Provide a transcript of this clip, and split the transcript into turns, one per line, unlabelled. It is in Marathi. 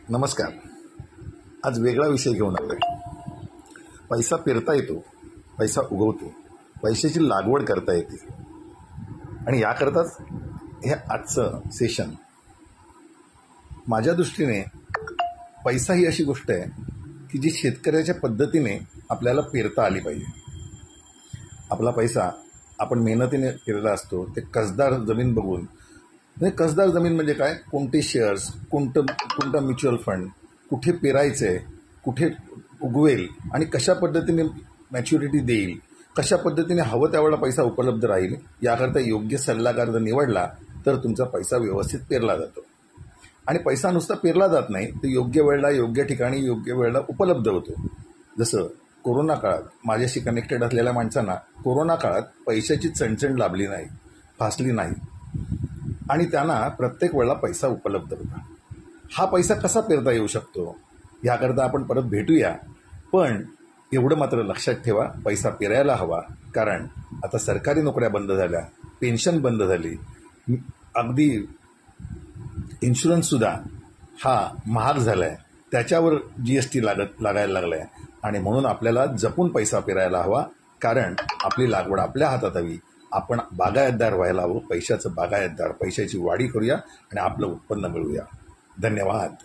नमस्कार. आज वेगळा विषय घेऊन आलोय. पैसा पेरता येतो, पैसा उगवतो, पैशाची लागवड करता येते आणि याकरताच हे आजचं सेशन. माझ्या दृष्टीने पैसा ही अशी गोष्ट आहे की जी शेतकऱ्याच्या पद्धतीने आपल्याला पेरता आली पाहिजे. आपला पैसा आपण मेहनतीने पेरला असतो. ते कसदार जमीन बघून, म्हणजे कसदार जमीन म्हणजे काय, कोणते शेअर्स, कोणता म्युच्युअल फंड, कुठे पेरायचं, कुठे उगवेल आणि कशा पद्धतीने मॅच्युरिटी देईल, कशा पद्धतीने हवं त्यावेळेला पैसा उपलब्ध राहील, याकरता योग्य सल्लागार जर निवडला तर तुमचा पैसा व्यवस्थित पेरला जातो. आणि पैसा नुसता पेरला जात नाही, तर योग्य वेळेला योग्य ठिकाणी योग्य वेळेला उपलब्ध होतो. जसं कोरोना काळात माझ्याशी कनेक्टेड असलेल्या माणसांना कोरोना काळात पैशाची चणचण लाभली नाही, फासली नाही आणि त्यांना प्रत्येक वेळेला पैसा उपलब्ध होता. हा पैसा कसा पेरता येऊ शकतो याकरता आपण परत भेटूया. पण एवढं मात्र लक्षात ठेवा, पैसा पेरायला हवा. कारण आता सरकारी नोकऱ्या बंद झाल्या, पेन्शन बंद झाली, अगदी इन्शुरन्ससुद्धा हा महाग झाला आहे, त्याच्यावर GST लागायला लागला आहे. आणि म्हणून आपल्याला जपून पैसा पेरायला हवा. कारण आपली लागवड आपल्या हातात हवी. आपण बागायतदार व्हायला हवं, पैशाचं बागायतदार. पैशाची वाढी करूया आणि आपलं उत्पन्न मिळवूया. धन्यवाद.